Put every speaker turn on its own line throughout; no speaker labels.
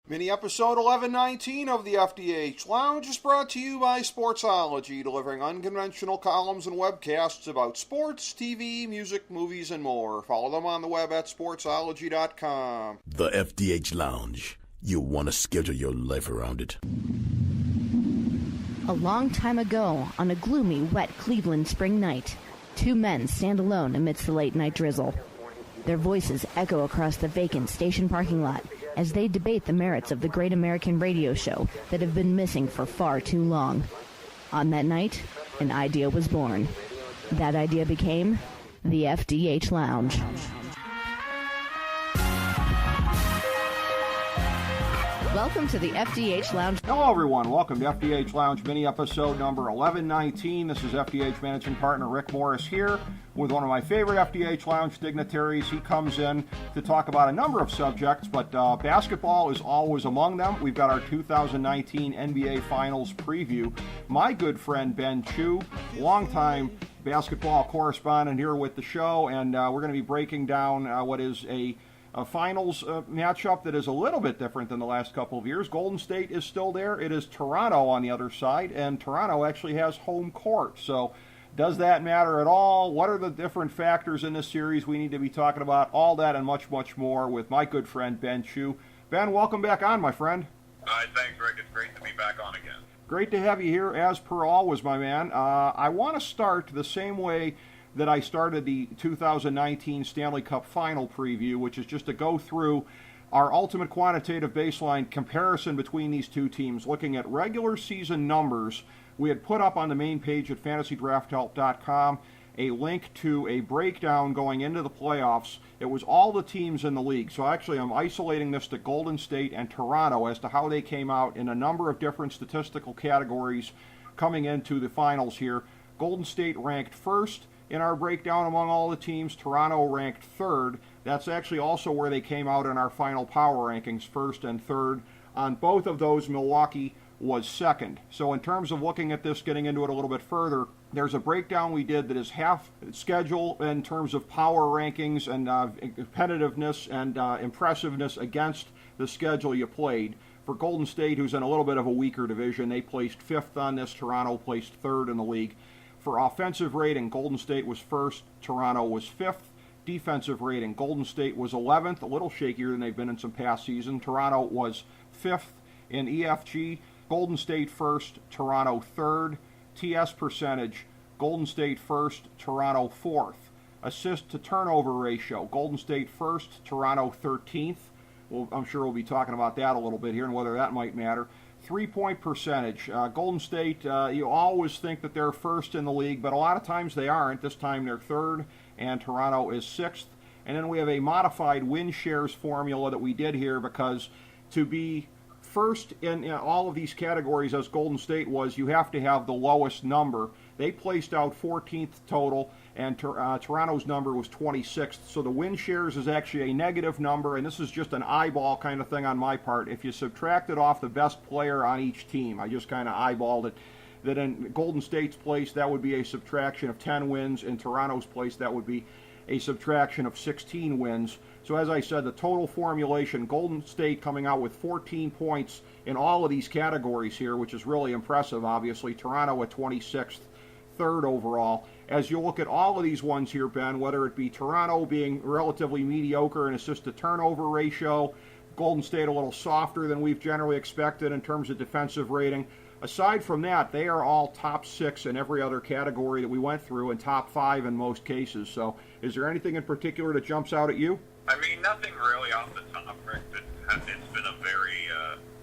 Mini episode 1119 of the FDH Lounge is brought to you by Sportsology, delivering unconventional columns and webcasts about sports, TV, music, movies, and more. Follow them on the web at sportsology.com.
The FDH Lounge. You want to schedule your life around it.
A long time ago, on a gloomy, wet Cleveland spring night, two men stand alone amidst the late-night drizzle. Their voices echo across the vacant station parking lot as they debate the merits of the great American radio show that have been missing for far too long. On that night, an idea was born. That idea became the FDH Lounge. Welcome to the FDH Lounge.
Hello, everyone. Welcome to FDH Lounge mini episode number 1119. This is FDH Managing Partner Rick Morris here with one of my favorite FDH Lounge dignitaries. He comes in to talk about a number of subjects, but basketball is always among them. We've got our 2019 NBA Finals preview. My good friend Ben Chu, longtime basketball correspondent here with the show, and we're going to be breaking down what is a finals matchup that is a little bit different than the last couple of years. Golden State is still there. It is Toronto on the other side, and Toronto actually has home court. So does that matter at all? What are the different factors in this series we need to be talking about? All that and much, much more with my good friend Ben Chu. Ben, welcome back on, my friend.
Hi, thanks, Rick. It's great to be back on again.
Great to have you here, as per always, my man. I want to start the same way that I started the 2019 Stanley Cup Final preview, which is just to go through our ultimate quantitative baseline comparison between these two teams, looking at regular season numbers. We had put up on the main page at fantasydrafthelp.com a link to a breakdown going into the playoffs. It was all the teams in the league. So actually I'm isolating this to Golden State and Toronto as to how they came out in a number of different statistical categories coming into the finals here. Golden State ranked first in our breakdown among all the teams. Toronto ranked third. That's actually also where they came out in our final power rankings, first and third. On both of those, Milwaukee was second. So in terms of looking at this, getting into it a little bit further, there's a breakdown we did that is half schedule in terms of power rankings and competitiveness and impressiveness against the schedule you played. For Golden State, who's in a little bit of a weaker division, they placed fifth on this. Toronto placed third in the league. For offensive rating, Golden State was first, Toronto was fifth. Defensive rating, Golden State was 11th, a little shakier than they've been in some past seasons. Toronto was fifth in EFG. Golden State first, Toronto third. TS percentage, Golden State first, Toronto fourth. Assist to turnover ratio, Golden State first, Toronto 13th. Well, I'm sure we'll be talking about that a little bit here and whether that might matter. 3-point percentage. Golden State, you always think that they're first in the league, but a lot of times they aren't. This time they're third, and Toronto is sixth. And then we have a modified win shares formula that we did here because to be first in all of these categories as Golden State was, you have to have the lowest number. They placed out 14th total, and Toronto's number was 26th. So the win shares is actually a negative number, and this is just an eyeball kind of thing on my part. If you subtracted off the best player on each team, I just kind of eyeballed it, that in Golden State's place, that would be a subtraction of 10 wins. In Toronto's place, that would be a subtraction of 16 wins. So as I said, the total formulation, Golden State coming out with 14 points in all of these categories here, which is really impressive, obviously. Toronto at 26th, third overall. As you look at all of these ones here, Ben, whether it be Toronto being relatively mediocre in assist-to-turnover ratio, Golden State a little softer than we've generally expected in terms of defensive rating. Aside from that, they are all top six in every other category that we went through and top five in most cases. So is there anything in particular that jumps out at you?
I mean, nothing really off the top, Rick. It's been a very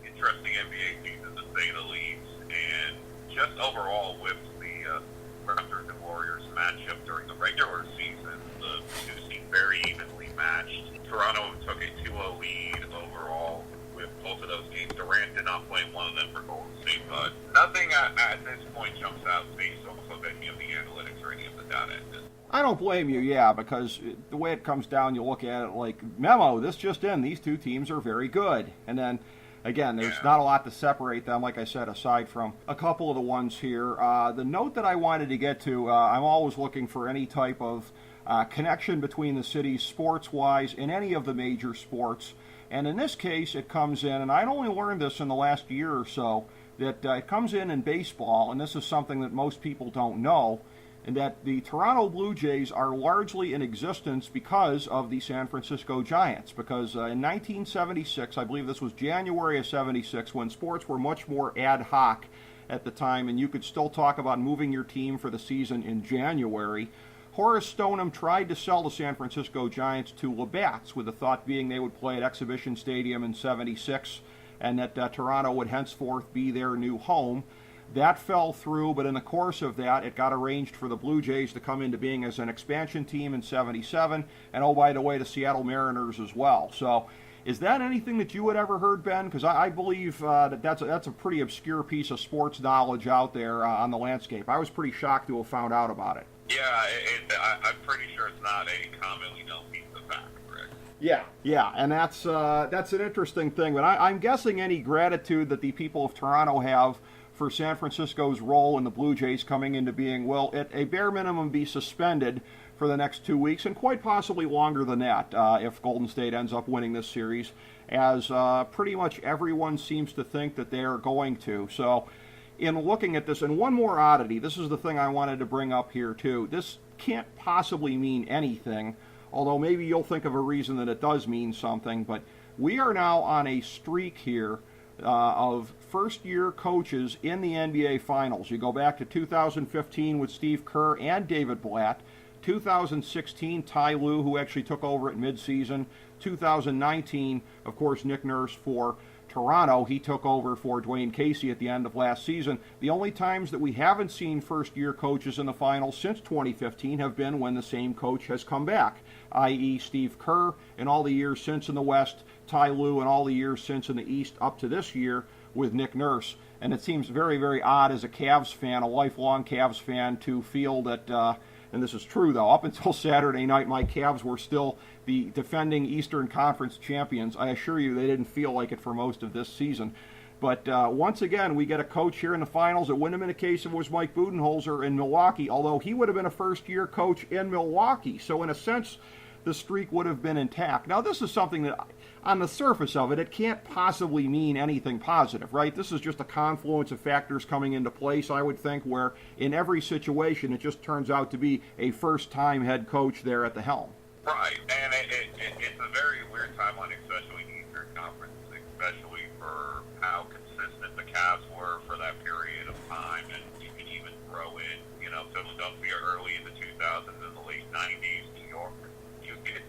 interesting NBA season, to say the least. And just overall, with the Raptors and Warriors matchup during the regular season, the two seemed very evenly matched. Toronto took a 2-0 lead overall with both of those games. Durant did not play one of them for Golden State, but nothing at this point jumps out based off of any of the analytics or any of the data.
I don't blame you, because the way it comes down, you look at it like, memo, this just in, these two teams are very good. And then, again, there's not a lot to separate them, like I said, aside from a couple of the ones here. The note that I wanted to get to, I'm always looking for any type of connection between the cities sports-wise in any of the major sports. And in this case, it comes in, and I only learned this in the last year or so, that it comes in baseball, and this is something that most people don't know, and that the Toronto Blue Jays are largely in existence because of the San Francisco Giants. Because in 1976, I believe this was January of 76, when sports were much more ad hoc at the time, and you could still talk about moving your team for the season in January, Horace Stoneham tried to sell the San Francisco Giants to Labatt's, with the thought being they would play at Exhibition Stadium in 76, and that Toronto would henceforth be their new home. That fell through, but in the course of that, it got arranged for the Blue Jays to come into being as an expansion team in 77, and oh, by the way, the Seattle Mariners as well. So is that anything that you had ever heard, Ben? Because I believe that's a pretty obscure piece of sports knowledge out there on the landscape. I was pretty shocked to have found out about it.
Yeah, I'm pretty sure it's not a commonly known piece of fact, Rick.
Yeah, and that's an interesting thing. But I'm guessing any gratitude that the people of Toronto have for San Francisco's role in the Blue Jays coming into being will, at a bare minimum, be suspended for the next 2 weeks, and quite possibly longer than that if Golden State ends up winning this series, as pretty much everyone seems to think that they are going to. So in looking at this, and one more oddity, this is the thing I wanted to bring up here too. This can't possibly mean anything, although maybe you'll think of a reason that it does mean something, but we are now on a streak here of first-year coaches in the NBA Finals. You go back to 2015 with Steve Kerr and David Blatt, 2016, Ty Lue, who actually took over at midseason, 2019, of course, Nick Nurse for Toronto. He took over for Dwayne Casey at the end of last season. The only times that we haven't seen first-year coaches in the finals since 2015 have been when the same coach has come back, i.e. Steve Kerr in all the years since in the West, Ty Lue in all the years since in the East up to this year with Nick Nurse. And it seems very, very odd as a Cavs fan, a lifelong Cavs fan, to feel that, and this is true though, up until Saturday night my Cavs were still the defending Eastern Conference champions. I assure you they didn't feel like it for most of this season. But once again, we get a coach here in the finals. It wouldn't have been a case if it was Mike Budenholzer in Milwaukee, although he would have been a first-year coach in Milwaukee. So in a sense, the streak would have been intact. Now, this is something that, on the surface of it, it can't possibly mean anything positive, right? This is just a confluence of factors coming into place, I would think, where in every situation it just turns out to be a first-time head coach there at the helm.
Right, and it's a very weird timeline, especially in the Eastern Conference, especially for how consistent the Cavs were for that period of time, and you can even throw in, Philadelphia early in the 2000s and the late 90s, New York.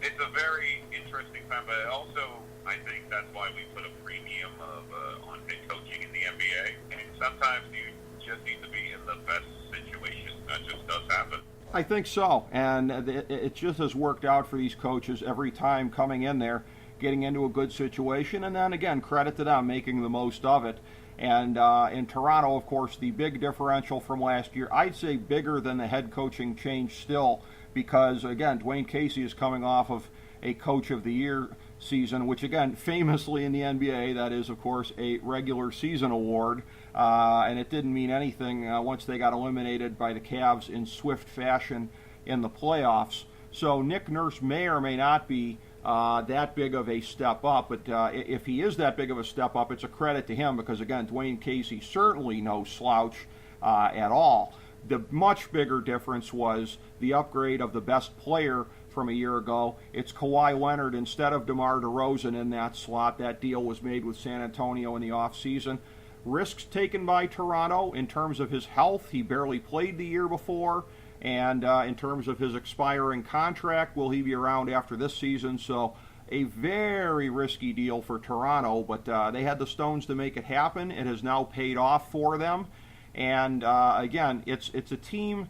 It's a very interesting time, but also I think that's why we put a premium on head coaching in the NBA, and sometimes you just need to be in the best situation. That just does happen.
I think so, and it just has worked out for these coaches every time coming in there, getting into a good situation, and then again, credit to them making the most of it. And in Toronto, of course, the big differential from last year, I'd say bigger than the head coaching change still, because again, Dwayne Casey is coming off of a Coach of the Year season, which again, famously in the NBA, that is, of course, a regular season award. And it didn't mean anything once they got eliminated by the Cavs in swift fashion in the playoffs. So Nick Nurse may or may not be that big of a step up, but if he is that big of a step up, it's a credit to him because, again, Dwayne Casey certainly no slouch at all. The much bigger difference was the upgrade of the best player from a year ago. It's Kawhi Leonard instead of DeMar DeRozan in that slot. That deal was made with San Antonio in the offseason. Risks taken by Toronto in terms of his health. He barely played the year before. And in terms of his expiring contract, will he be around after this season? So a very risky deal for Toronto, but they had the stones to make it happen. It has now paid off for them. And again, it's a team.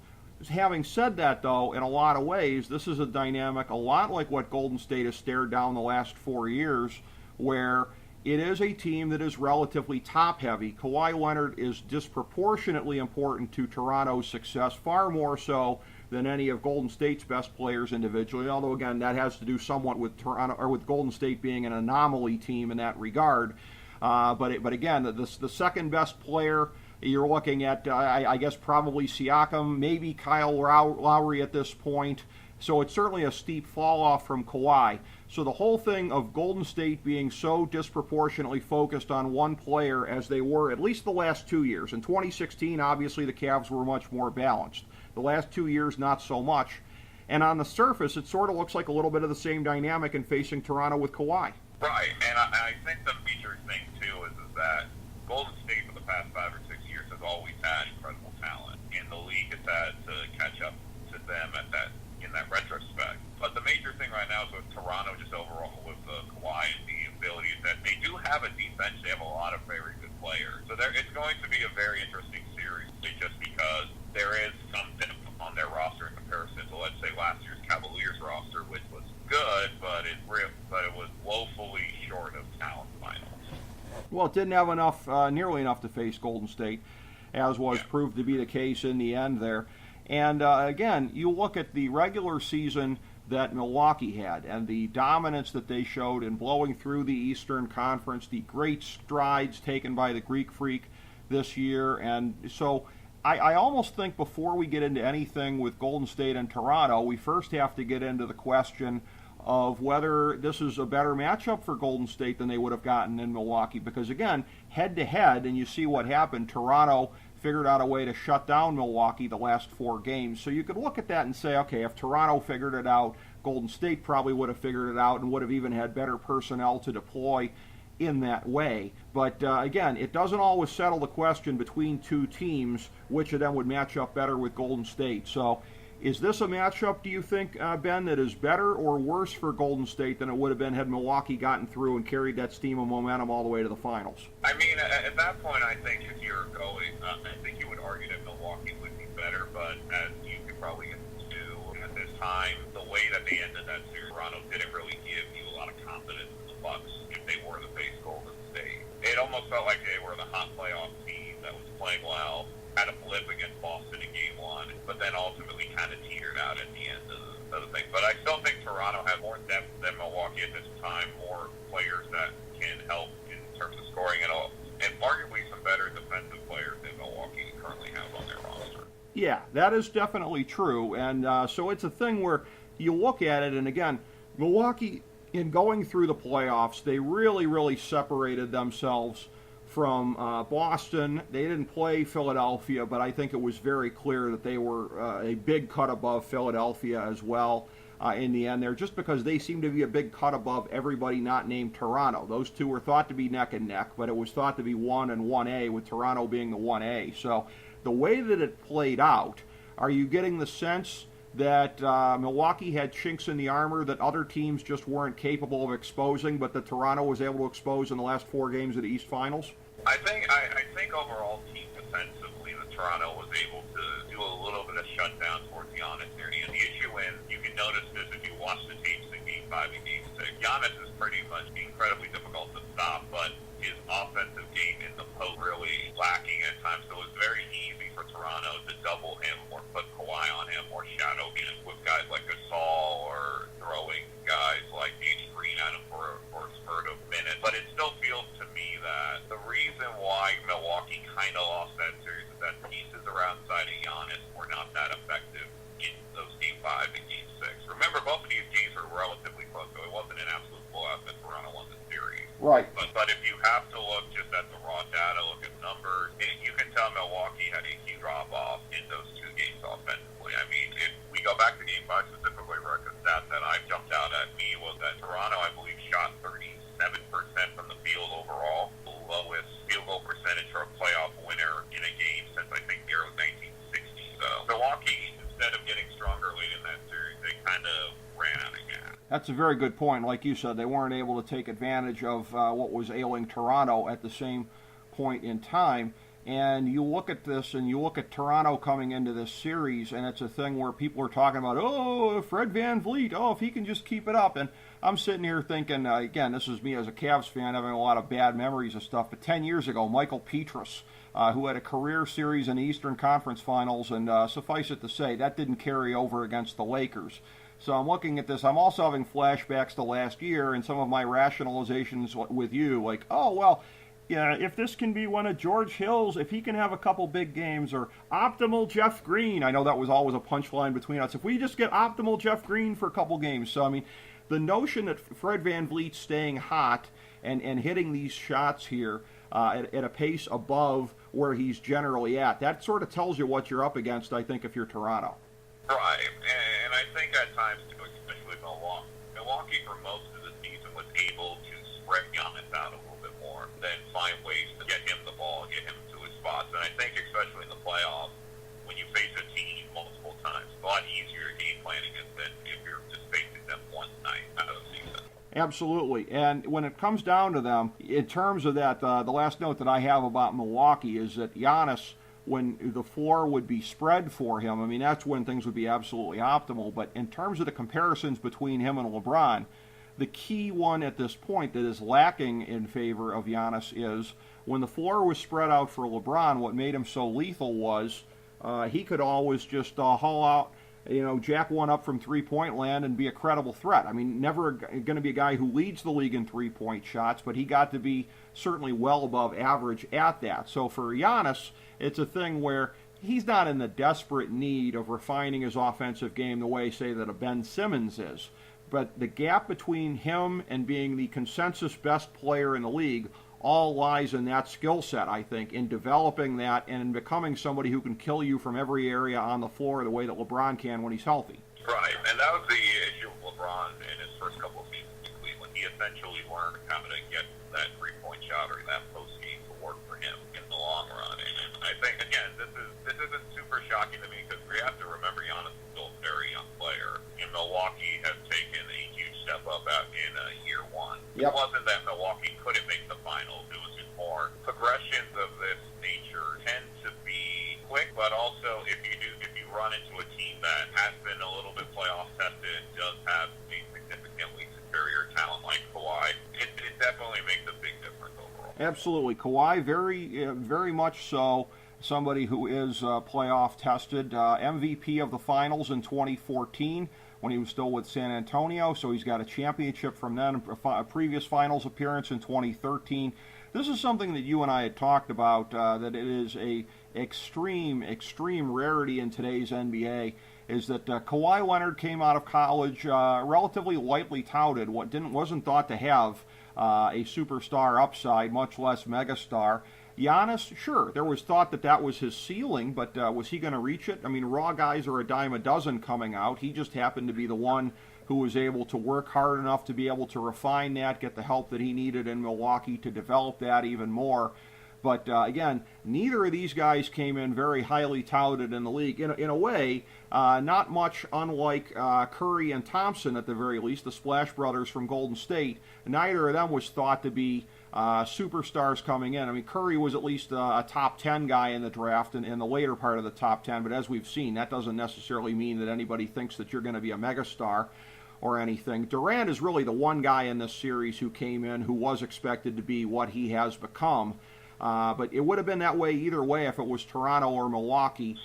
Having said that, though, in a lot of ways, this is a dynamic a lot like what Golden State has stared down the last 4 years, where it is a team that is relatively top-heavy. Kawhi Leonard is disproportionately important to Toronto's success, far more so than any of Golden State's best players individually, although, again, that has to do somewhat with Toronto, or with Golden State being an anomaly team in that regard. But again, the second best player, you're looking at, I guess, probably Siakam, maybe Kyle Lowry at this point. So it's certainly a steep fall off from Kawhi. So the whole thing of Golden State being so disproportionately focused on one player as they were at least the last 2 years. In 2016, obviously the Cavs were much more balanced. The last 2 years, not so much. And on the surface, it sort of looks like a little bit of the same dynamic in facing Toronto with Kawhi.
Right, and I think the major thing, too, is that Golden State for the past 5 or 6 years has always had incredible talent, and the league has had to catch up to them in that retrospect. But the major thing right now is with Toronto, just overall with Kawhi and the ability that they do have a deep bench. They have a lot of very good players. So it's going to be a very interesting series just because there is something on their roster in comparison to, let's say, last year's Cavaliers roster, which was good, but it was woefully short of talent finals.
Well, it didn't have nearly enough to face Golden State, as was proved to be the case in the end there. And again, you look at the regular season that Milwaukee had and the dominance that they showed in blowing through the Eastern Conference, the great strides taken by the Greek Freak this year. And so I almost think before we get into anything with Golden State and Toronto, we first have to get into the question of whether this is a better matchup for Golden State than they would have gotten in Milwaukee. Because again, head-to-head, and you see what happened, Toronto figured out a way to shut down Milwaukee the last 4 games. So you could look at that and say, okay, if Toronto figured it out, Golden State probably would have figured it out and would have even had better personnel to deploy in that way. But again, it doesn't always settle the question between two teams, which of them would match up better with Golden State. So is this a matchup, do you think, Ben, that is better or worse for Golden State than it would have been had Milwaukee gotten through and carried that steam of momentum all the way to the finals?
I mean, at that point, I think if you're going, I think you would argue that Milwaukee would be better, but as you could probably get to at this time, the way that they ended that series, Toronto didn't really give you a lot of confidence in the Bucks if they were to face Golden State. It almost felt like they were the hot playoff team that was playing well, had a blip against Boston in Game 1, but then ultimately kind of teetered out at the end of the thing. But I still think Toronto has more depth than Milwaukee at this time, more players that can help in terms of scoring and all, and arguably some better defensive players than Milwaukee currently has on their roster.
Yeah, that is definitely true. And so it's a thing where you look at it, and again, Milwaukee, in going through the playoffs, they really, really separated themselves from Boston. They didn't play Philadelphia, but I think it was very clear that they were a big cut above Philadelphia as well in the end there, just because they seemed to be a big cut above everybody not named Toronto. Those two were thought to be neck and neck, but it was thought to be 1 and 1A, with Toronto being the 1A. So the way that it played out, are you getting the sense that Milwaukee had chinks in the armor that other teams just weren't capable of exposing, but that Toronto was able to expose in the last 4 games of the East Finals?
I think overall team defensively, the Toronto was able to do a little bit of shutdown towards Giannis there. And the issue, and you can notice this if you watch the tapes in Game 5 and Game 6, Giannis is pretty much incredibly difficult to stop, but his offensive game in the post really lacking at times. So it was very easy for Toronto to double him or put Kawhi on him or shadow him with guys like Gasol or throwing guys like Danny Green at him for a spurt of minutes. But it still feels to me that the reason why Milwaukee kind of lost that series is that pieces around side of Giannis were not that effective in those Game 5 and Game 6. Remember, both of these games were relatively close, so it wasn't an absolute blowout that Toronto won the series.
Right.
But if you have to look just at the raw data, look at numbers, you can tell Milwaukee had a huge drop-off in those 2 games offensively. I mean, if we go back to Game 5 specifically, where the stat that I jumped out at me was that Toronto, I believe, shot 37% from the field overall, the lowest field goal percentage for a playoff winner in a game since, I think, the early 1960s. So Milwaukee, instead of getting stronger late in that series, they kind of ran out of gas.
That's a very good point. Like you said, they weren't able to take advantage of what was ailing Toronto at the same point in time. And you look at this, and you look at Toronto coming into this series, and it's a thing where people are talking about, oh, Fred VanVleet, oh, if he can just keep it up. And I'm sitting here thinking, again, this is me as a Cavs fan having a lot of bad memories of stuff, but 10 years ago, Michael Petrus, who had a career series in the Eastern Conference Finals, and suffice it to say, that didn't carry over against the Lakers. So I'm looking at this. I'm also having flashbacks to last year and some of my rationalizations with you, like, oh, well, yeah, if this can be one of George Hill's, if he can have a couple big games, or optimal Jeff Green. I know that was always a punchline between us. If we just get optimal Jeff Green for a couple games. So, I mean, the notion that Fred VanVleet's staying hot and hitting these shots here at a pace above where he's generally at, that sort of tells you what you're up against, I think, if you're Toronto.
Right, and I think at times, too, especially Milwaukee for most of the season was able to spread Giannis out a little bit more, then find ways to get him the ball, get him to his spots. And I think especially in the playoffs, when you face a team multiple times, it's a lot easier game planning than if you're just facing them one night out of the season.
Absolutely. And when it comes down to them, in terms of that, the last note that I have about Milwaukee is that Giannis, when the floor would be spread for him, I mean, that's when things would be absolutely optimal. But in terms of the comparisons between him and LeBron, the key one at this point that is lacking in favor of Giannis is when the floor was spread out for LeBron, what made him so lethal was he could always just haul out, jack one up from three-point land and be a credible threat. I mean, never going to be a guy who leads the league in three-point shots, but he got to be certainly well above average at that. So for Giannis, it's a thing where he's not in the desperate need of refining his offensive game the way, say, that a Ben Simmons is. But the gap between him and being the consensus best player in the league all lies in that skill set, I think, in developing that and in becoming somebody who can kill you from every area on the floor the way that LeBron can when he's healthy.
Right, and that was the issue with LeBron in his first couple of seasons in Cleveland. He essentially learned how to get that three-point shot or that post game to work for him in the long run. And I think, again, this isn't super shocking to me because we have to remember Giannis is still a very young player. And Milwaukee has taken a huge step up out in year one. Yep. It wasn't that Milwaukee couldn't make the finals. It was just more progressions of this nature tend to be quick, but also if you run into a team that has been a little bit playoff tested, does have a significantly superior talent like Kawhi, it definitely makes a big difference overall.
Absolutely. Kawhi, very much so, somebody who is playoff tested. MVP of the finals in 2014 when he was still with San Antonio, so he's got a championship from then, a previous finals appearance in 2013. This is something that you and I had talked about, that it is a extreme rarity in today's NBA, is that Kawhi Leonard came out of college relatively lightly touted, wasn't thought to have a superstar upside, much less megastar. Giannis, sure, there was thought that was his ceiling, but was he going to reach it? I mean, raw guys are a dime a dozen coming out. He just happened to be the one who was able to work hard enough to be able to refine that, get the help that he needed in Milwaukee to develop that even more. But again, neither of these guys came in very highly touted in the league. In a way, not much unlike Curry and Thompson at the very least, the Splash Brothers from Golden State. Neither of them was thought to be superstars coming in. I mean, Curry was at least a top 10 guy in the draft and in the later part of the top 10, but as we've seen, that doesn't necessarily mean that anybody thinks that you're going to be a megastar or anything. Durant is really the one guy in this series who came in who was expected to be what he has become. But it would have been that way either way if it was Toronto or Milwaukee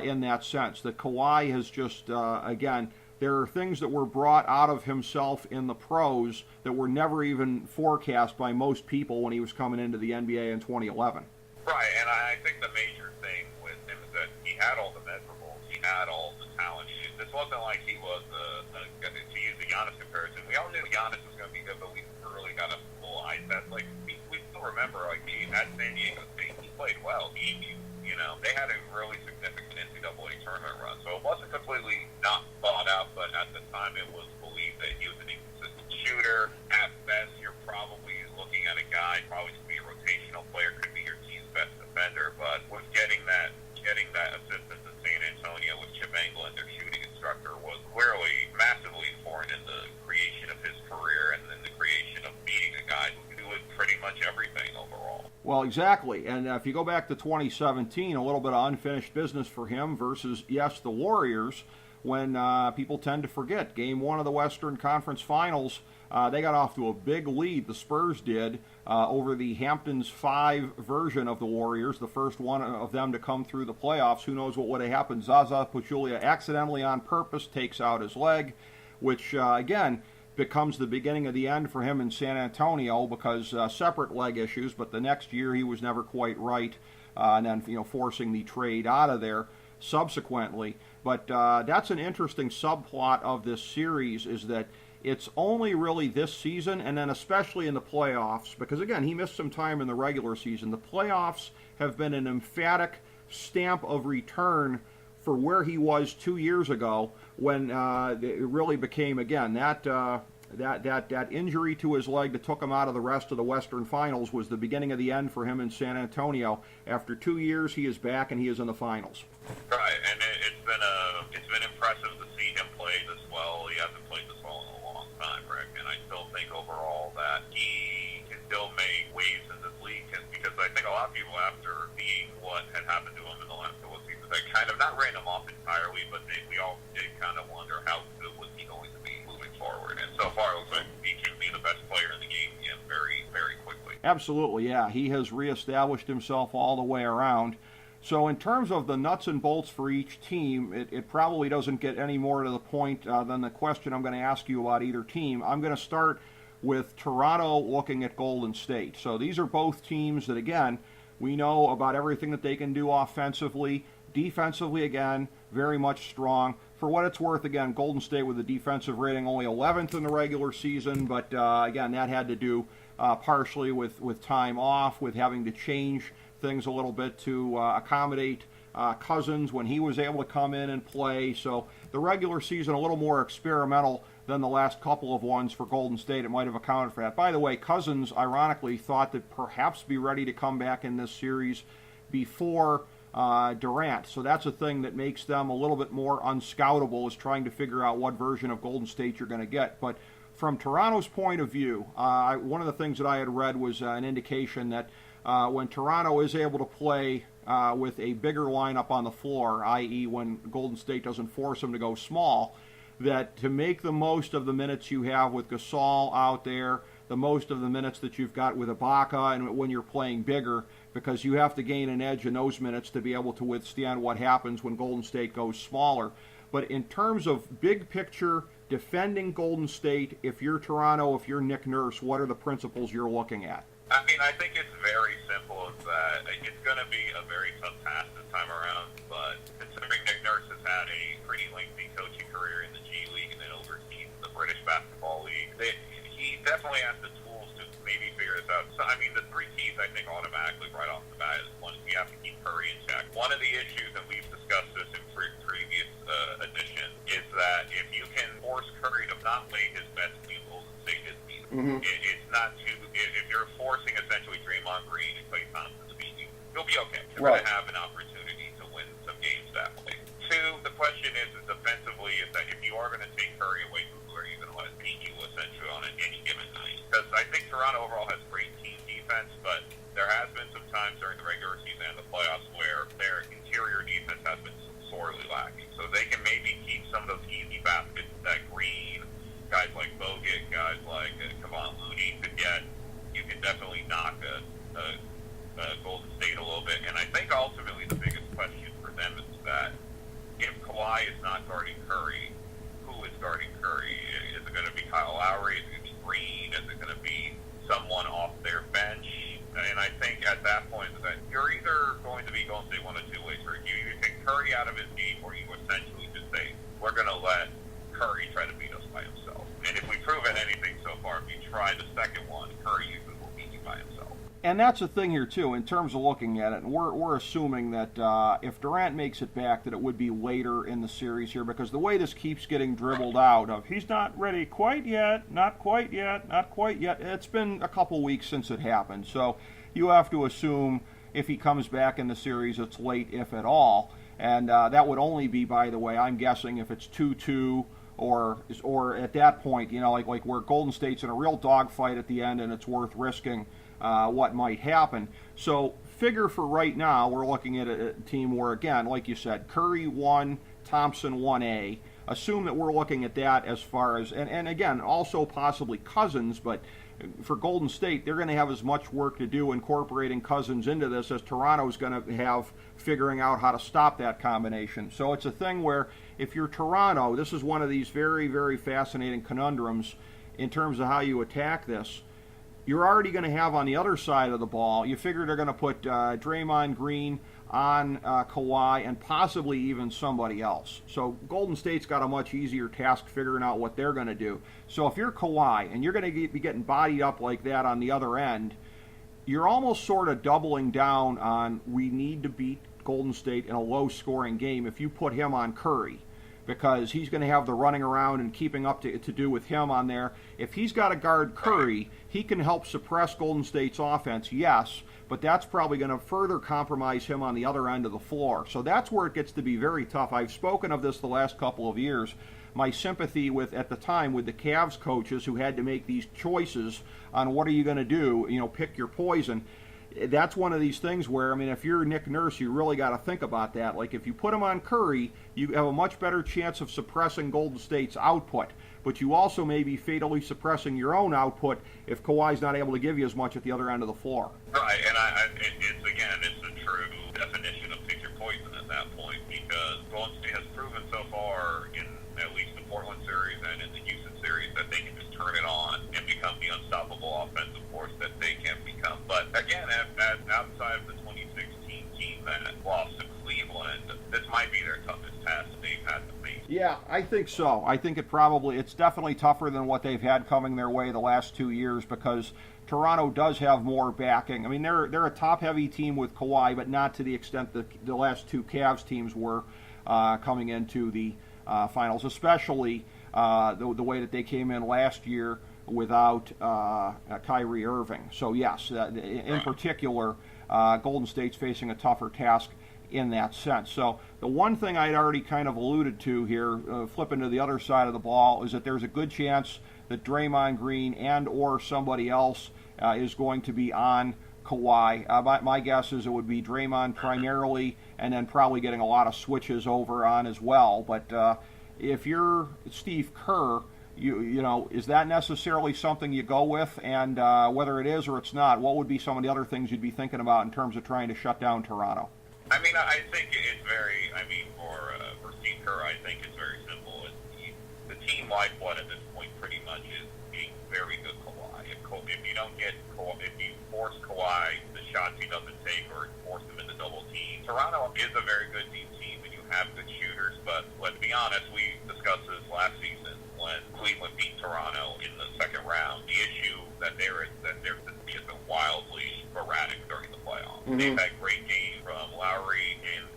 in that sense. That Kawhi has just, again, there are things that were brought out of himself in the pros that were never even forecast by most people when he was coming into the NBA in 2011.
Right, and I think the major thing with him is that he had all the measurables, he had all the talent. This wasn't like he was, to use the Giannis comparison, we all knew Giannis was going to be good, but we never really got a full eye test. Like, we still remember, like, at San Diego State, he played well. They had a really significant NCAA tournament run, so it wasn't completely not thought out, but at the time it was believed that he was an inconsistent shooter. At best, you're probably looking at a guy, probably to be a rotational player, could be your team's best defender, but with getting that assistance in San Antonio with Chip Engelland, their shooting instructor, was clearly massively important in the creation of his career and then the creation of beating a guy who could do it pretty much everything overall.
Well, exactly. And if you go back to 2017, a little bit of unfinished business for him versus, yes, the Warriors, when people tend to forget. Game one of the Western Conference Finals, they got off to a big lead, the Spurs did, over the Hamptons 5 version of the Warriors, the first one of them to come through the playoffs. Who knows what would have happened? Zaza Pachulia accidentally on purpose takes out his leg, which, again, becomes the beginning of the end for him in San Antonio because separate leg issues, but the next year he was never quite right, and then forcing the trade out of there subsequently. But that's an interesting subplot of this series, is that It's only really this season, and then especially in the playoffs, because again, he missed some time in the regular season. The playoffs have been an emphatic stamp of return for where he was 2 years ago, when it really became, again, that injury to his leg that took him out of the rest of the Western Finals was the beginning of the end for him in San Antonio. After 2 years, he is back and he is in the finals.
Right, and it's been impressive to see him play this well. He hasn't played this well in a long time, Rick, and I still think overall that he can still make waves in this league, because I think a lot of people, after seeing what had happened to him in the last couple of seasons, they kind of not ran him off entirely, but we all did kind of wonder how good was he going to be moving forward. And so far, it looks like he can be the best player in the game again very, very quickly.
Absolutely, yeah. He has reestablished himself all the way around. So in terms of the nuts and bolts for each team, it probably doesn't get any more to the point than the question I'm going to ask you about either team. I'm going to start with Toronto looking at Golden State. So these are both teams that, again, we know about everything that they can do offensively. Defensively, again, very much strong. For what it's worth, again, Golden State with a defensive rating only 11th in the regular season, but again, that had to do partially with time off, with having to change things a little bit to accommodate Cousins when he was able to come in and play. So the regular season a little more experimental than the last couple of ones for Golden State. It might have accounted for that. By the way, Cousins, ironically, thought that perhaps be ready to come back in this series before Durant. So that's a thing that makes them a little bit more unscoutable, is trying to figure out what version of Golden State you're going to get. But from Toronto's point of view, one of the things that I had read was an indication that when Toronto is able to play with a bigger lineup on the floor, i.e. when Golden State doesn't force them to go small, that to make the most of the minutes you have with Gasol out there, the most of the minutes that you've got with Ibaka, and when you're playing bigger, because you have to gain an edge in those minutes to be able to withstand what happens when Golden State goes smaller. But in terms of big picture, defending Golden State, if you're Toronto, if you're Nick Nurse, what are the principles you're looking at?
I mean, I think it's very simple. As that it's going to be a very tough task this time around, but considering Nick Nurse has had a pretty lengthy coaching career in the G League and then overseas the British Basketball League, he definitely has the tools to maybe figure this out. So, I mean, the three keys, I think, automatically right off the bat is, one, we have to keep Curry in check. One of the issues, and we've discussed this in previous editions, is that if you can force Curry to not play his best team, Golden State is beat. It's not too. If you're forcing essentially Draymond Green and Klay Thompson to beat you, you'll be okay. You're going to have an opportunity to win some games that way. Two, the question is defensively, is that if you are going to take Curry away, who are you going to let beat you essentially on any given night? Because I think Toronto overall has great team defense, but there has been some times during the regular season and the playoffs where their interior defense has been sorely lacking. So they can maybe keep some of those easy baskets that Green, guys like Bogut, guys like Kevon Looney could get. You can definitely knock Golden State a little bit. And I think ultimately the biggest question for them is that if Kawhi is not guarding Curry, who is guarding Curry? Is it going to be Kyle Lowry? Is it going to be Green? Is it going to be someone off their bench? And I think at that point that you're either going to be Golden State one of two ways, or you either take Curry out of his game, or you essentially just say, we're going to let Curry try to beat us by himself. And if we've proven anything so far, if you try the second one, Curry usually will beat you by himself.
And that's the thing here, too, in terms of looking at it. We're assuming that if Durant makes it back, that it would be later in the series here, because the way this keeps getting dribbled out of, he's not ready quite yet, not quite yet, not quite yet. It's been a couple weeks since it happened. So you have to assume if he comes back in the series, it's late, if at all. And that would only be, by the way, I'm guessing if it's 2-2, or at that point, you know, like where Golden State's in a real dogfight at the end and it's worth risking what might happen. So figure for right now, we're looking at a team where, again, like you said, Curry 1, Thompson 1A. Assume that we're looking at that as far as, and again, also possibly Cousins, but for Golden State, they're going to have as much work to do incorporating Cousins into this as Toronto's going to have figuring out how to stop that combination. So it's a thing where if you're Toronto, this is one of these very, very fascinating conundrums in terms of how you attack this. you're already going to have on the other side of the ball, you figure they're going to put Draymond Green on Kawhi and possibly even somebody else. So Golden State's got a much easier task figuring out what they're going to do. So if you're Kawhi and you're going to be getting bodied up like that on the other end, you're almost sort of doubling down on we need to beat Golden State in a low-scoring game if you put him on Curry, because he's going to have the running around and keeping up to do with him on there. If he's got to guard Curry, he can help suppress Golden State's offense, yes, but that's probably going to further compromise him on the other end of the floor. So that's where it gets to be very tough. I've spoken of this the last couple of years. My sympathy with, at the time, with the Cavs coaches who had to make these choices on what are you going to do, pick your poison. That's one of these things where, I mean, if you're Nick Nurse, you really got to think about that. Like, if you put him on Curry, you have a much better chance of suppressing Golden State's output. But you also may be fatally suppressing your own output if Kawhi's not able to give you as much at the other end of the floor.
Right, and it's the true definition of pick your poison at that point, because Golden State has proven so far in at least the Portland series and in the Houston series that they can just turn it on and become the unstoppable offensive force that they can become. But again, outside of the 2016 team that lost to Cleveland, this might be their toughest task that they've had to face.
Yeah, I think so. I think it's definitely tougher than what they've had coming their way the last 2 years, because Toronto does have more backing. I mean, they're a top-heavy team with Kawhi, but not to the extent that the last two Cavs teams were coming into the finals, especially the way that they came in last year without Kyrie Irving. So yes, in particular, Golden State's facing a tougher task in that sense. So the one thing I'd already kind of alluded to here, flipping to the other side of the ball, is that there's a good chance that Draymond Green and or somebody else is going to be on Kawhi. My guess is it would be Draymond primarily, and then probably getting a lot of switches over on as well. But if you're Steve Kerr, is that necessarily something you go with? And whether it is or it's not, what would be some of the other things you'd be thinking about in terms of trying to shut down Toronto?
I mean, I think it's very, for Steve Kerr, I think it's very simple. The team-wide one at this point pretty much is being very good Kawhi. If you don't get Kawhi, if you force Kawhi the shots he doesn't take or force him into double team, Toronto is a very good deep team and you have good shooters, but let's be honest, we discussed this last season when Cleveland beat Toronto in the second round. The issue that their consistency has been wildly sporadic during the playoffs. Mm-hmm. They've had great games from Lowry and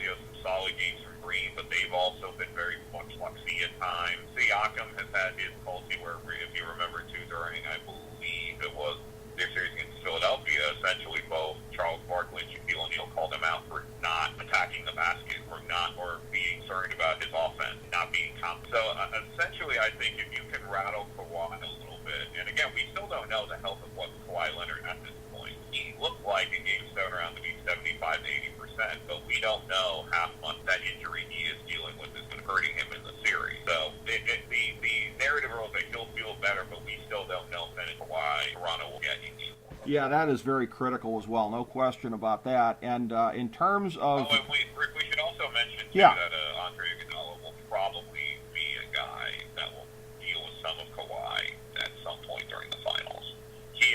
some solid games from Green, but they've also been very fluxy at times. Siakam has had his culty where, if you remember too, during, I believe it was their series against Philadelphia, essentially both Charles Barkley and Shaquille O'Neal called him out for not attacking the basket or being concerned about his offense, not being confident. So essentially, I think if you can rattle Kawhi a little bit, and again, we still don't know the health of what Kawhi Leonard at this point. He looked like in Game 7 around to be 75 to 80%, but we don't know how much that injury he is dealing with is going to hurting him in the series. So the narrative rules, they still feel better, but we still don't know if Kawhi Toronto will get in Game 4.
Yeah, that is very critical as well. No question about that. And in terms of...
Oh, and we should also mention, too,
yeah,
that Andre Iguodala will probably be a guy that will deal with some of Kawhi at some point during the finals.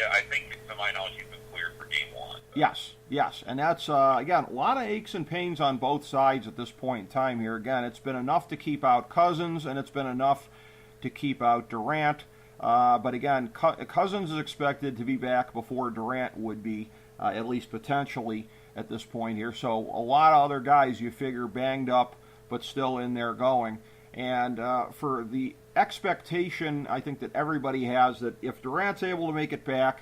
I think, to my knowledge, he's been cleared for Game 1.
Yes. And that's, again, a lot of aches and pains on both sides at this point in time here. Again, it's been enough to keep out Cousins, and it's been enough to keep out Durant. But again, Cousins is expected to be back before Durant would be, at least potentially at this point here. So a lot of other guys you figure banged up, but still in there going. And for the expectation, I think that everybody has that if Durant's able to make it back,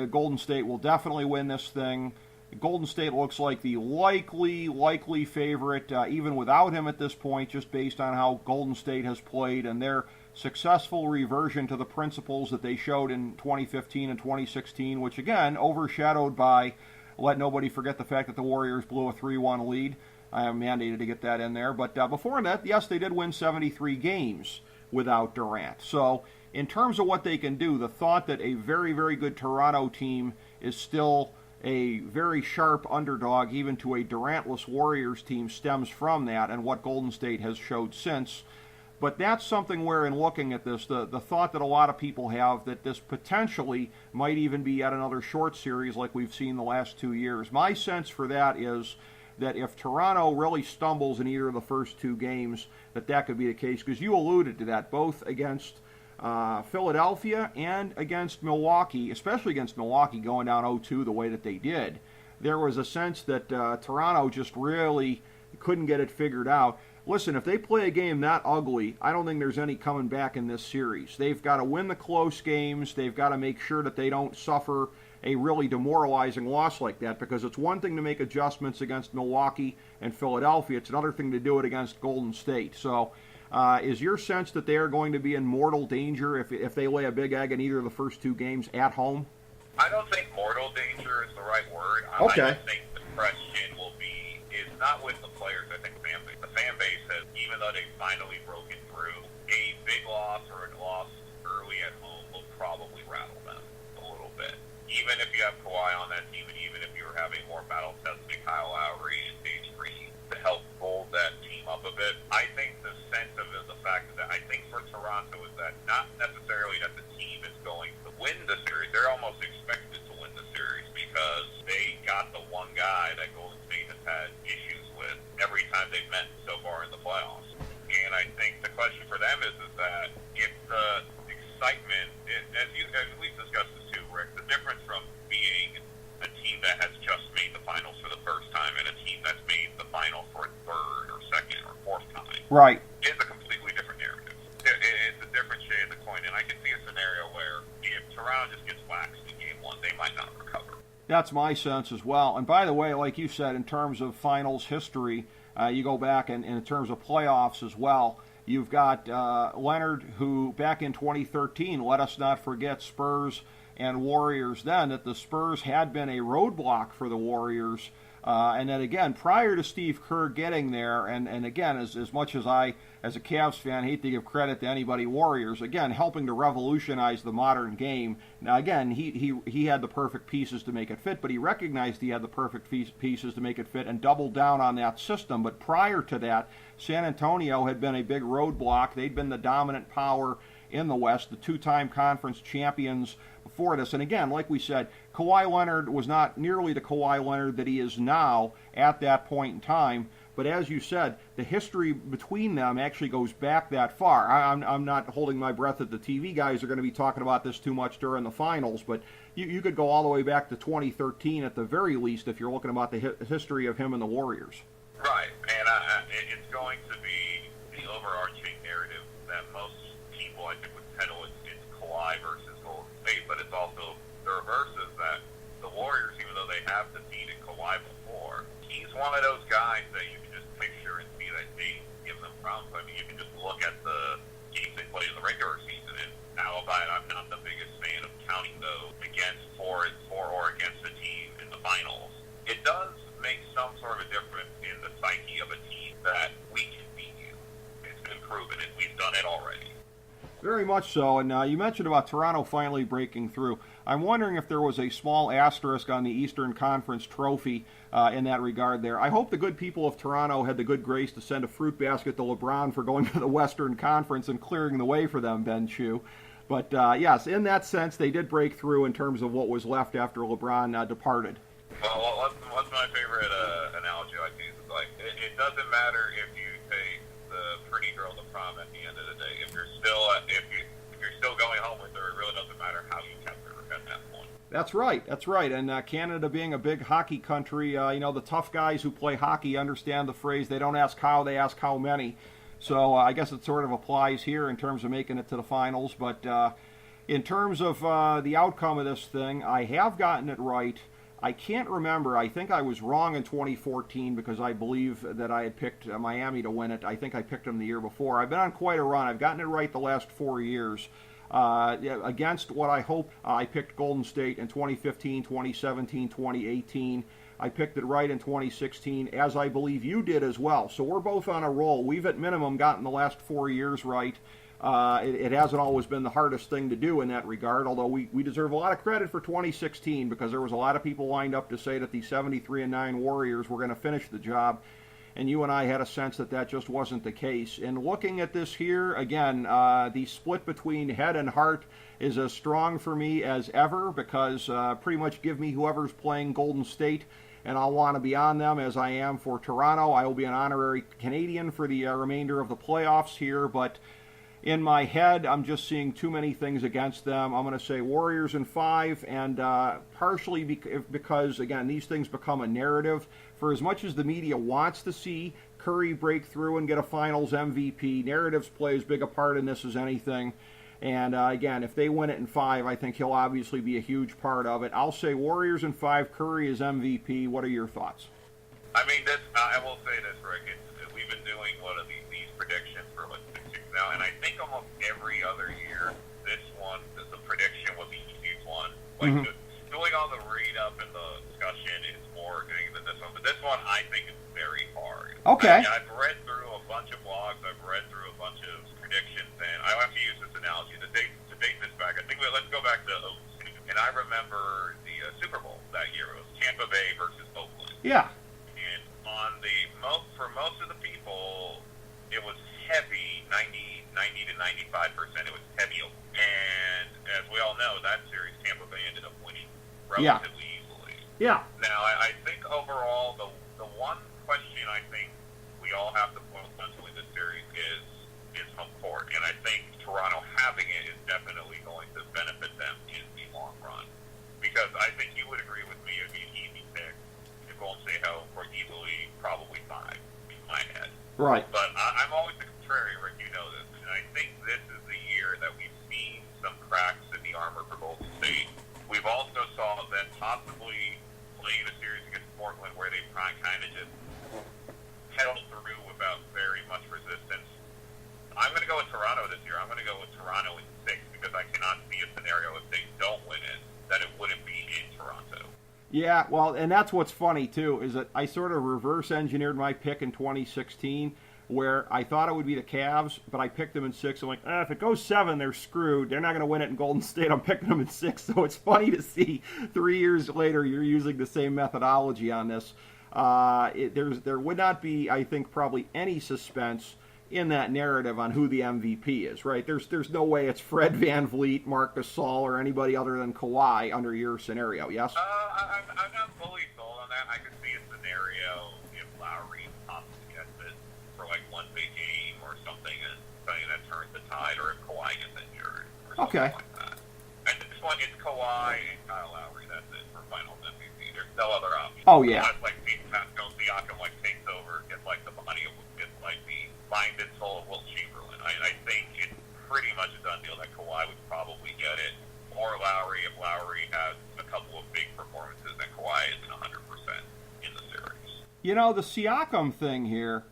Golden State will definitely win this thing. Golden State looks like the likely favorite, even without him at this point, just based on how Golden State has played and their successful reversion to the principles that they showed in 2015 and 2016, which again, overshadowed by, let nobody forget the fact that the Warriors blew a 3-1 lead. I am mandated to get that in there. But before that, yes, they did win 73 games without Durant. So in terms of what they can do, the thought that a very, very good Toronto team is still a very sharp underdog even to a Durantless Warriors team stems from that and what Golden State has showed since. But that's something where, in looking at this, the thought that a lot of people have that this potentially might even be yet another short series like we've seen the last 2 years. My sense for that is that if Toronto really stumbles in either of the first 2 games, that could be the case, because you alluded to that, both against Philadelphia and against Milwaukee, especially against Milwaukee going down 0-2 the way that they did. There was a sense that Toronto just really couldn't get it figured out. Listen, if they play a game that ugly, I don't think there's any coming back in this series. They've got to win the close games. They've got to make sure that they don't suffer a really demoralizing loss like that, because it's one thing to make adjustments against Milwaukee and Philadelphia. It's another thing to do it against Golden State. So is your sense that they are going to be in mortal danger if they lay a big egg in either of the first 2 games at home?
I don't think mortal danger is the right word.
Okay.
I just think the question is not with the players. I think the fan base has, even though they've finally broken through, a big loss or a loss early at home will probably rattle them a little bit. Even if you have Kawhi on that team, and even if you're having more battle-tested Kyle Lowry and James Green to help hold that team up a bit, I think the sense of it, the fact that I think for Toronto is that not necessarily that the team is going to win the series. They're almost expected to win the series because they got the one guy that Golden State has had issues with every time they've met so far in the playoffs. And I think the question for them is that if the excitement, as we've discussed this too, Rick, the difference from being a team that has just made the finals for the first time and a team that's made the finals for a third or second or fourth time,
Right.
is a completely different narrative. It's a different shade of the coin, and I can see a scenario where if Toronto just gets waxed in game 1, they might not recover.
That's my sense as well. And by the way, like you said, in terms of finals history, you go back and in terms of playoffs as well, you've got Leonard, who back in 2013, let us not forget Spurs and Warriors then, that the Spurs had been a roadblock for the Warriors. And then again, prior to Steve Kerr getting there, and again, as much as I, as a Cavs fan, hate to give credit to anybody Warriors, again, helping to revolutionize the modern game. Now again, he had the perfect pieces to make it fit, but he recognized he had the perfect pieces to make it fit and doubled down on that system. But prior to that, San Antonio had been a big roadblock. They'd been the dominant power in the West, the 2-time conference champions before this. And again, like we said, Kawhi Leonard was not nearly the Kawhi Leonard that he is now at that point in time. But as you said, the history between them actually goes back that far. I'm not holding my breath that the TV guys are going to be talking about this too much during the finals, but you could go all the way back to 2013 at the very least if you're looking about the history of him and the Warriors.
Right, and it's going to be the overarching narrative that most people, I think, would peddle. It's Kawhi versus Golden State, but it's also the reverse is that the Warriors, even though they have defeated Kawhi before, he's one of those guys that you can just picture and see that they give them problems. I mean, you can just look at the games they played in the regular season, and now I'm not the biggest fan of counting those against for or against a team in the finals. It does make some sort of a difference in the psyche of a team that we can beat you. It's been proven, and we've done it already.
Very much so, and you mentioned about Toronto finally breaking through. I'm wondering if there was a small asterisk on the Eastern Conference trophy in that regard there. I hope the good people of Toronto had the good grace to send a fruit basket to LeBron for going to the Western Conference and clearing the way for them, Ben Chew. But yes, in that sense, they did break through in terms of what was left after LeBron departed.
Well, what's my favorite analogy I use? It's like, it doesn't matter if you take the pretty girl to prom at the end of the day. If you're still going home with her, it really doesn't matter how you kept her at that point.
That's right. And Canada being a big hockey country, the tough guys who play hockey understand the phrase, they don't ask how, they ask how many. So I guess it sort of applies here in terms of making it to the finals. But in terms of the outcome of this thing, I have gotten it right. I can't remember. I think I was wrong in 2014 because I believe that I had picked Miami to win it. I think I picked them the year before. I've been on quite a run. I've gotten it right the last 4 years. Against what I hoped, I picked Golden State in 2015, 2017, 2018. I picked it right in 2016, as I believe you did as well. So we're both on a roll. We've at minimum gotten the last 4 years right. It hasn't always been the hardest thing to do in that regard, although we deserve a lot of credit for 2016 because there was a lot of people lined up to say that the 73-9 Warriors were going to finish the job. and you and I had a sense that that just wasn't the case. And looking at this here, again, the split between head and heart is as strong for me as ever, because pretty much give me whoever's playing Golden State, and I'll want to be on them as I am for Toronto. I will be an honorary Canadian for the remainder of the playoffs here, but in my head, I'm just seeing too many things against them. I'm going to say Warriors in 5, and partially because, again, these things become a narrative. For as much as the media wants to see Curry break through and get a Finals MVP, narratives play as big a part in this as anything. And again, if they win it in 5, I think he'll obviously be a huge part of it. I'll say Warriors in 5, Curry is MVP. What are your thoughts?
I mean, I will say this, Rick. We've been doing one of these predictions for like 6 years now, and I think almost every other year, this one, the prediction was the easiest one. Like, doing all the read-up and the discussion is more doing than this one, but this one I think is very hard.
Okay.
I've read through a bunch of blogs, I've read through a bunch of predictions, and I have to use this analogy to date this back. I think let's go back to 2002, and I remember the Super Bowl that year. It was Tampa Bay versus Oakland.
Yeah.
And for most of the people, it was heavy, 90 to 95%. It was heavy. And as we all know, that series, Tampa Bay ended up winning relatively easily.
Yeah.
Now, I think overall, the one question I think we all have to put essentially this series is home court. And I think Toronto having it is definitely going to benefit them in the long run. Because I think you would agree with me, it'd be an easy pick to Golden State home for easily probably 5 in my head.
Right.
But I'm always the contrary, Rick. You know this. And I think this is the year that we've seen some cracks in the armor for Golden State. We've also saw them possibly playing a series against Portland where they kind of just pedaled through without very much resistance. I'm going to go with Toronto this year. I'm going to go with Toronto in 6 because I cannot see a scenario if they don't win it that it wouldn't be in Toronto.
Yeah, well, and that's what's funny, too, is that I sort of reverse-engineered my pick in 2016, where I thought it would be the Cavs, but I picked them in 6. I'm like, if it goes 7, they're screwed. They're not going to win it in Golden State. I'm picking them in 6. So it's funny to see 3 years later you're using the same methodology on this. There would not be, I think, probably any suspense in that narrative on who the MVP is, right? There's no way it's Fred VanVleet, Marc Gasol, or anybody other than Kawhi under your scenario, yes?
I'm not fully sold on that. I could see a scenario if Lowry possibly gets it for like one big game or something that turns the tide, or if Kawhi gets injured or something like that. And this one, it's Kawhi and Kyle Lowry. That's it for Finals MVP. There's no other option.
Oh, yeah.
Unless like Pascal Siakam takes over, gets like the body of the mind and soul of Wilt Chamberlain. I think it's pretty much a done deal that Kawhi would probably get it, or Lowry if Lowry has a couple of big performances and Kawhi isn't 100% in the series.
You know, the Siakam thing here,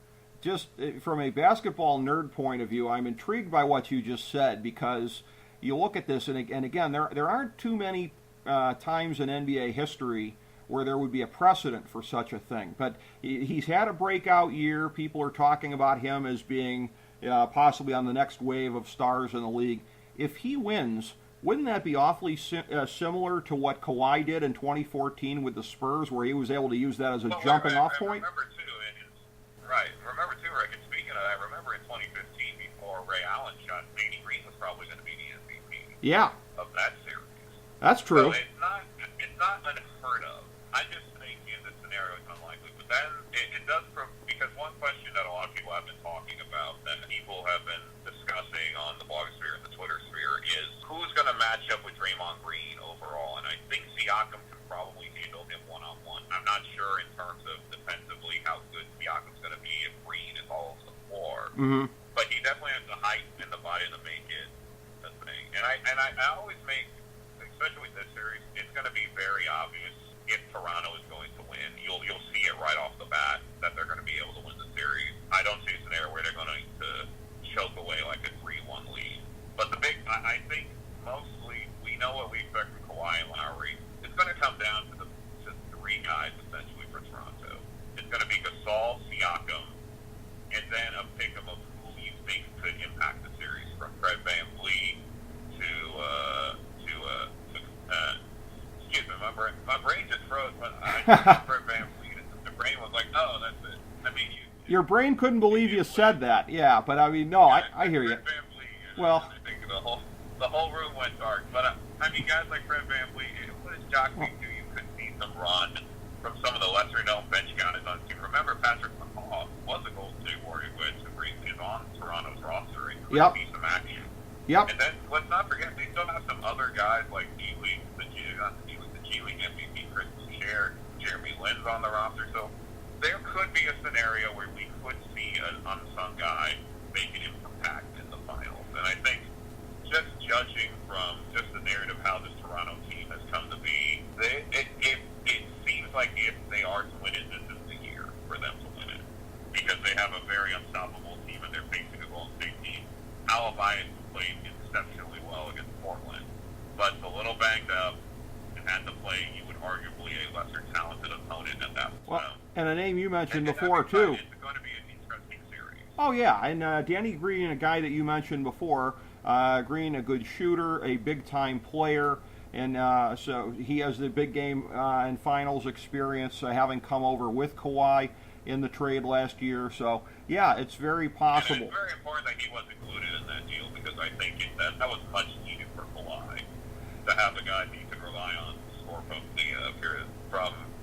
just from a basketball nerd point of view, I'm intrigued by what you just said, because you look at this, and again, there aren't too many times in NBA history where there would be a precedent for such a thing. But he's had a breakout year. People are talking about him as being possibly on the next wave of stars in the league. If he wins, wouldn't that be awfully similar to what Kawhi did in 2014 with the Spurs, where he was able to use that as a jumping-off point?
Remember, too, Rick, and speaking of that, I remember in 2015, before Ray Allen shot, Danny Green was probably going to be the MVP of that series.
That's true.
So it's not unheard of. I just think in this scenario it's unlikely. But then it does, because one question that a lot of people have been talking about, that people have been discussing on the blogosphere and the Twitter sphere, is who's going to match up with Draymond Green overall. And I think Siakam can probably handle him one-on-one. I'm not sure in terms of defensively how good Siakam's going to be if Green is all over the floor.
Mm-hmm.
But he definitely has the height and the body to make it a thing. And I always make, especially with this series, it's going to be very obvious if Toronto is going to win. You'll see it right off the bat that they're going to be able to win the series. I don't see a scenario where they're going to choke away like a 3-1 lead. But I think mostly we know what we expect from Kawhi and Lowry. It's going to come down to 3 guys essentially for Toronto. It's going to be Gasol, Siakam, and then a pick of who you think could impact the series, from Fred VanVleet to excuse me, my brain just froze when I said Fred VanVleet. The brain was like, oh, that's it. I mean,
Your brain couldn't believe you said that. Yeah, but I mean, no, I hear you. Well,
I think the whole room went dark. But I mean, guys like Fred VanVleet, it was shocking to you could see some run from some of the lesser-known bench guys on the team. Remember, Patrick McCaw was a Golden State Warrior who had some briefly on Toronto's roster and could see some action.
Yep.
And then let's not forget they still have some other guys like G League, the G League MVP Chris Boucher, Jeremy Lin's on the roster. So there could be a scenario where we could see an unsung guy make an impact in the finals. And I think just judging from just the narrative how this Toronto team has come to be, it seems like if they are to win it, this is the year for them to win it. Because they have a very unstoppable team and they're facing a Golden State team. Albion played exceptionally well against Portland, but a little banged up and had to play, you would arguably, a lesser talented opponent at that point.
Well, and a name you mentioned before, too.
It's going to be an interesting series.
Oh, yeah, and Danny Green, a guy that you mentioned before, Green, a good shooter, a big-time player, and so he has the big game and finals experience, having come over with Kawhi in the trade last year. So, yeah, it's very possible.
And it's very important that he was included in that deal because I think that was much needed for Kawhi to have a guy that you could rely on to score from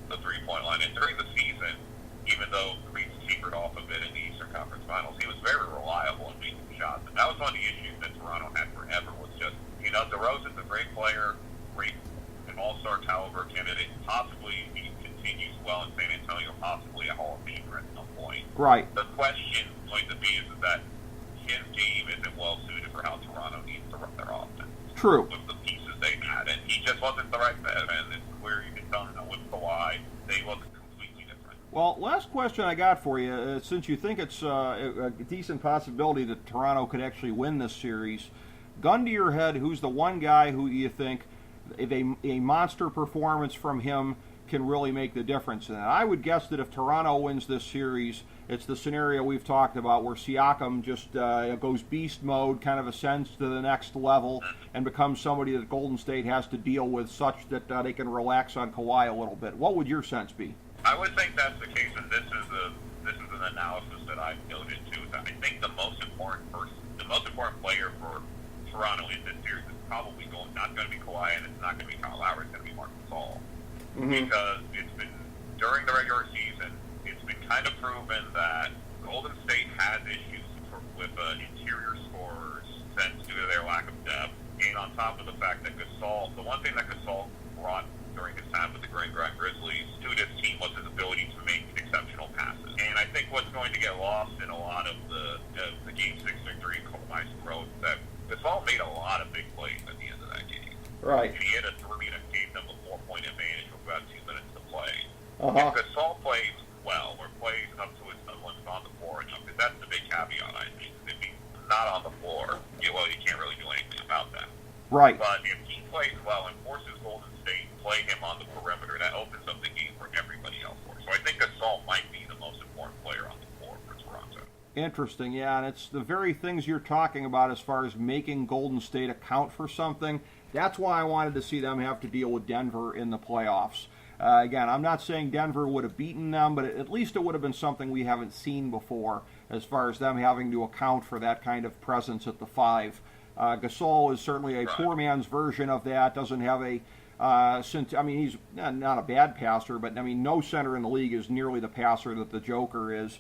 the three-point line. And during the season, even though Green tapered off a bit in the Eastern Conference Finals, he was very reliable in making shots. And that was one of the issues that Toronto had forever was just, DeRozan's a great player, great, an all-star caliber candidate, possibly he continues well in San Antonio, possibly a Hall of Famer at some point.
Right.
The question going to be is that his game isn't well suited for how Toronto needs to run their offense.
True.
With the pieces they had, and he just wasn't the right fit. And it's where you can tell with Kawhi, they look completely different.
Well, last question I got for you, since you think it's a decent possibility that Toronto could actually win this series, gun to your head, who's the one guy who you think a monster performance from him can really make the difference in it? I would guess that if Toronto wins this series, it's the scenario we've talked about where Siakam just goes beast mode, kind of ascends to the next level, and becomes somebody that Golden State has to deal with such that they can relax on Kawhi a little bit. What would your sense be?
I would think that's the case, and this is an analysis that I've noted too. That I think the most important player for Toronto in this series is probably not going to be Kawhi, and it's not going to be Kyle Lowry. It's going to be Marc Gasol. Because it's been, during the regular season, it's been kind of proven that Golden State has issues with interior scorers due to their lack of depth. And on top of the fact that Gasol, the one thing that Gasol brought during his time with the Green Grizzlies to this team was his ability to make exceptional passes. And I think what's going to get lost in a lot of the Game 6 victory, Kawhi's growth, that Gasol made a lot of big plays at the end of that game.
Right.
And he hit a three that gave them a 4-point advantage with about 2 minutes to play.
Uh-huh.
If Gasol plays well, or plays up to his level and is on the floor enough, because that's the big caveat, I think. If he's not on the floor, you can't really do anything about that.
Right.
But if he plays well and forces Golden State to play him on the perimeter, that opens up the game for everybody else. So I think Gasol might be the most important player on the floor for Toronto.
Interesting, yeah, and it's the very things you're talking about as far as making Golden State account for something. That's why I wanted to see them have to deal with Denver in the playoffs. Again, I'm not saying Denver would have beaten them, but at least it would have been something we haven't seen before as far as them having to account for that kind of presence at the 5. Gasol is certainly a poor man's version of that, doesn't have he's not a bad passer, but no center in the league is nearly the passer that the Joker is.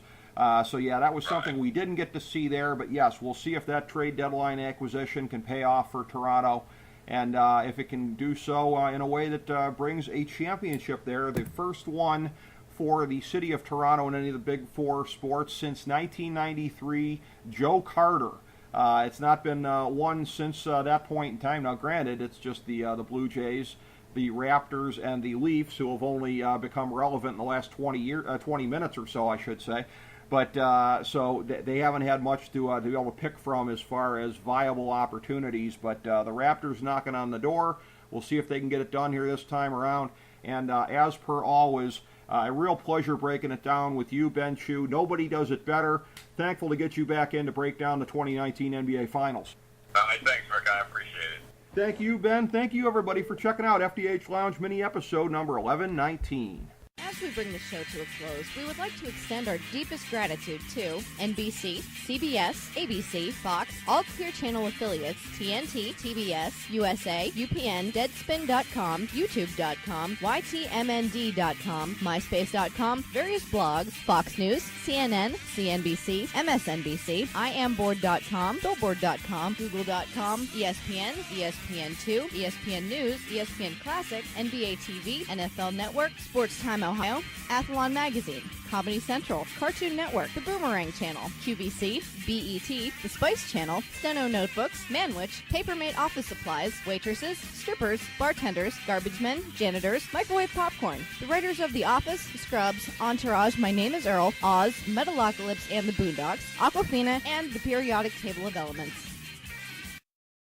So yeah, that was something we didn't get to see there, but yes, we'll see if that trade deadline acquisition can pay off for Toronto, and if it can do so in a way that brings a championship there, the first one for the city of Toronto in any of the Big Four sports since 1993, Joe Carter. It's not been won since that point in time. Now, granted, it's just the Blue Jays, the Raptors, and the Leafs who have only become relevant in the last 20 minutes or so, I should say. But so they haven't had much to be able to pick from as far as viable opportunities. But the Raptors knocking on the door. We'll see if they can get it done here this time around. And as per always, a real pleasure breaking it down with you, Ben Chu. Nobody does it better. Thankful to get you back in to break down the 2019 NBA Finals.
Thanks, Rick. I appreciate it.
Thank you, Ben. Thank you, everybody, for checking out FDH Lounge mini episode number 1119.
As we bring the show to a close, we would like to extend our deepest gratitude to NBC, CBS, ABC, Fox, all Clear Channel affiliates, TNT, TBS, USA, UPN, Deadspin.com, YouTube.com, YTMND.com, MySpace.com, various blogs, Fox News, CNN, CNBC, MSNBC, IamBoard.com, Billboard.com, Google.com, ESPN, ESPN2, ESPN News, ESPN Classic, NBA TV, NFL Network, Sports Time Ohio, Athlon Magazine, Comedy Central, Cartoon Network, The Boomerang Channel, QVC, BET, The Spice Channel, Steno Notebooks, Manwich, Papermate Office Supplies, waitresses, strippers, bartenders, garbage men, janitors, microwave popcorn, the writers of The Office, Scrubs, Entourage, My Name is Earl, Oz, Metalocalypse and the Boondocks, Aquafina, and the Periodic Table of Elements.